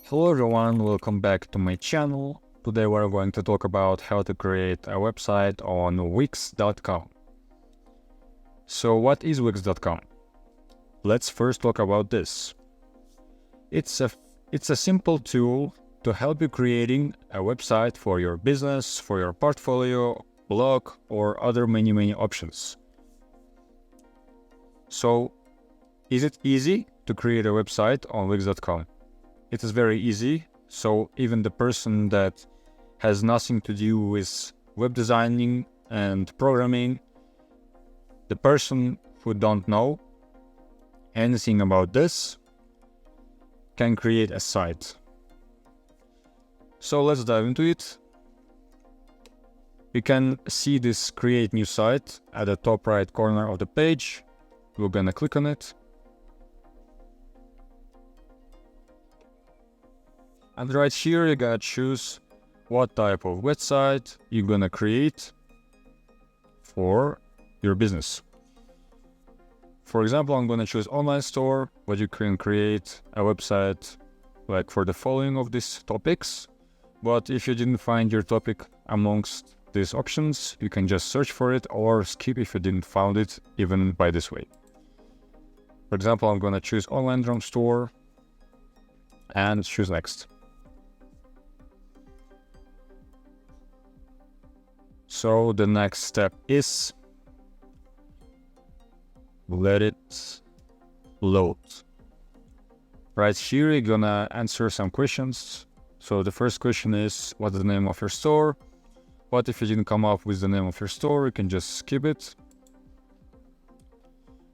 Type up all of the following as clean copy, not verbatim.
Hello everyone, welcome back to my channel. Today we're going to talk about how to create a website on Wix.com. So what is Wix.com? Let's first talk about this. It's a simple tool to help you creating a website for your business, for your portfolio, blog, or other many options. So is it easy to create a website on Wix.com? It is very easy, so even the person that has nothing to do with web designing and programming, the person who don't know anything about this, can create a site. So let's dive into it. You can see this create new site at the top right corner of the page. We're gonna click on it. And right here, you're gonna choose what type of website you're gonna create for your business. For example, I'm gonna choose online store, but you can create a website like for the following of these topics. But if you didn't find your topic amongst these options, you can just search for it or skip if you didn't find it even by this way. For example, I'm gonna choose online drum store and choose next. So the next step is let it load. Right here, you're gonna answer some questions. So the first question is, what's the name of your store? What if you didn't come up with the name of your store? You can just skip it.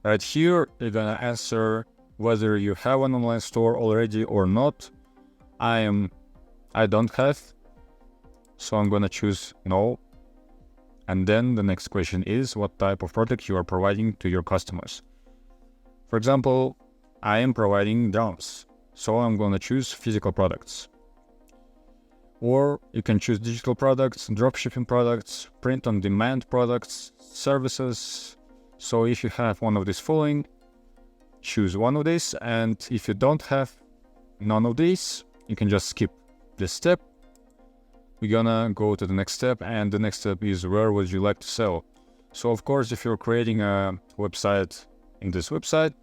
Right here, you're gonna answer whether you have an online store already or not. I don't have, so I'm gonna choose no. And then the next question is what type of product you are providing to your customers. For example, I am providing drums, so I'm going to choose physical products. Or you can choose digital products, dropshipping products, print-on-demand products, services. So if you have one of these following, choose one of these. And if you don't have none of these, you can just skip this step. We're gonna go to the next step, and the next step is where would you like to sell. So of course, if you're creating a website in this website,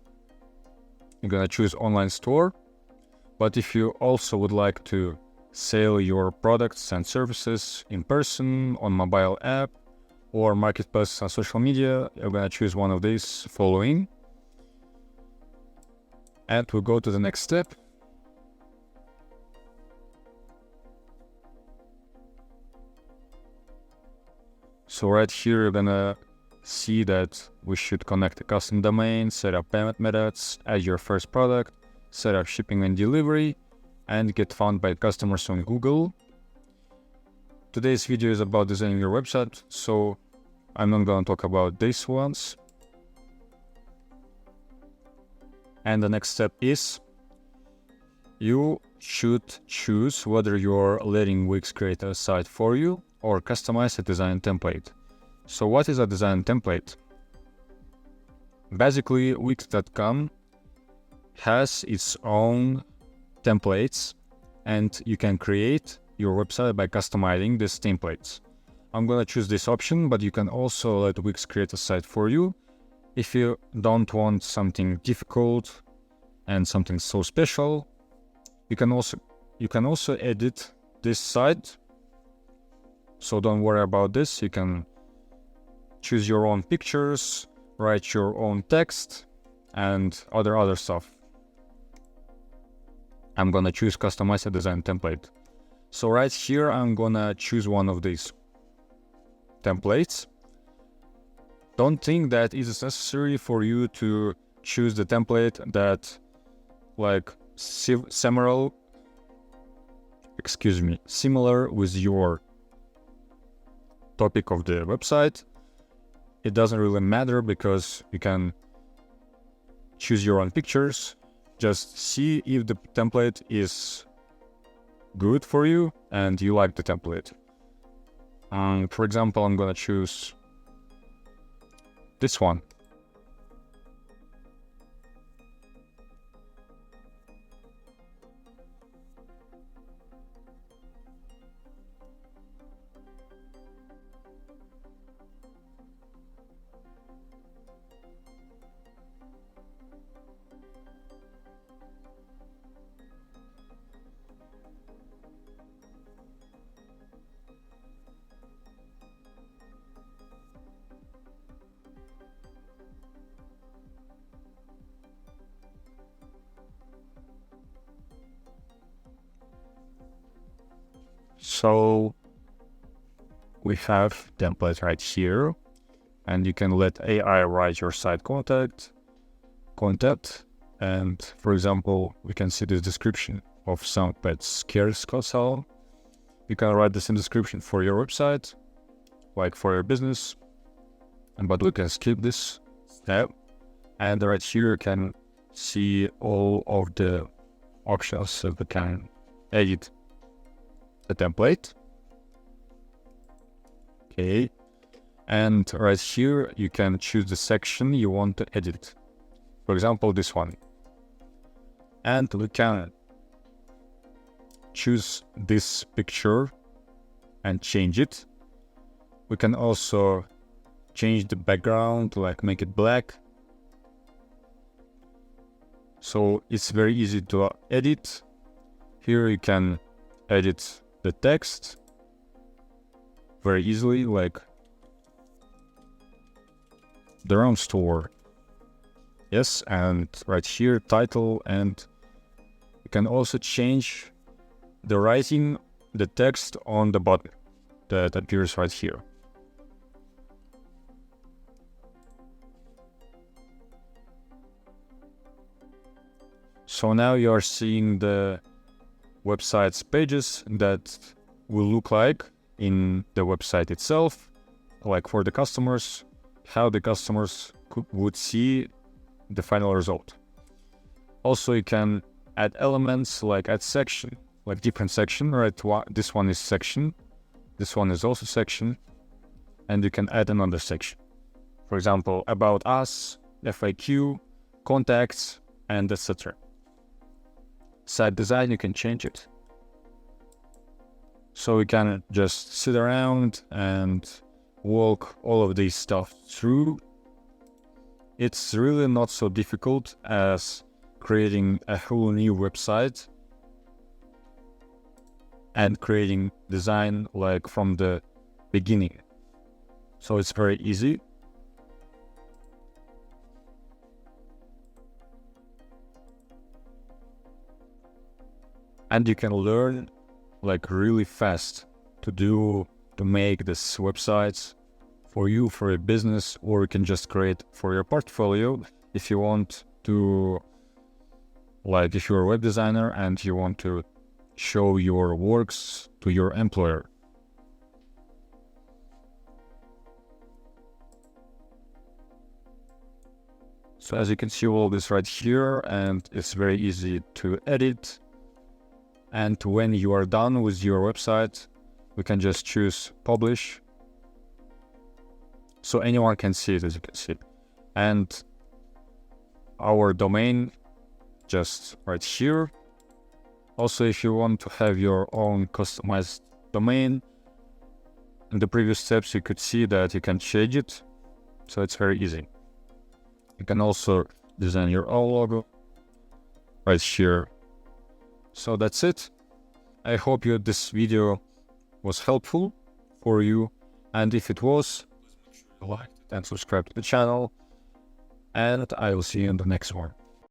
you're gonna choose online store. But if you also would like to sell your products and services in person, on mobile app, or marketplace on social media, you're gonna choose one of these following. And we'll go to the next step. So right here, you're gonna see that we should connect a custom domain, set up payment methods, add your first product, set up shipping and delivery, and get found by customers on Google. Today's video is about designing your website, so I'm not gonna talk about these ones. And the next step is you should choose whether you're letting Wix create a site for you or customize a design template. So what is a design template? Basically, Wix.com has its own templates, and you can create your website by customizing these templates. I'm gonna choose this option, but you can also let Wix create a site for you if you don't want something difficult and something so special. You can also edit this site. So don't worry about this. You can choose your own pictures, write your own text, and other stuff. I'm gonna choose customize a design template. So right here, I'm gonna choose one of these templates. Don't think that it is necessary for you to choose the template that like similar with your topic of the website. It doesn't really matter because you can choose your own pictures. Just see if the template is good for you and you like the template. For example, I'm gonna choose this one. So we have template right here, and you can let AI write your site contact, and for example, we can see the description of some pets care salon. You can write the same description for your website, like for your business, but we can skip this step, and right here you can see all of the options, so we can edit the template. Okay, and right here you can choose the section you want to edit. For example, this one. And we can choose this picture and change it. We can also change the background, like make it black. So it's very easy to edit. Here you can edit the text very easily, like their own store. Yes, and right here, title, and you can also change the writing, the text on the button that appears right here. So now you are seeing the website's pages that will look like in the website itself, like for the customers, how the customers would see the final result. Also, you can add elements, like add section, like different section, right? This one is section, this one is also section, and you can add another section. For example, about us, FAQ, contacts, and etc. Site design, you can change it. So we can just sit around and walk all of this stuff through. It's really not so difficult as creating a whole new website and creating design like from the beginning. So it's very easy. And you can learn like really fast to make this websites for you, for your business, or you can just create for your portfolio if you want to, like if you're a web designer and you want to show your works to your employer. So as you can see all this right here, and it's very easy to edit. And when you are done with your website, we can just choose publish. So anyone can see it, as you can see. And our domain just right here. Also, if you want to have your own customized domain, in the previous steps, you could see that you can change it. So it's very easy. You can also design your own logo right here. So that's it. I hope this video was helpful for you. And if it was, please make sure you like it and subscribe to the channel. And I will see you in the next one.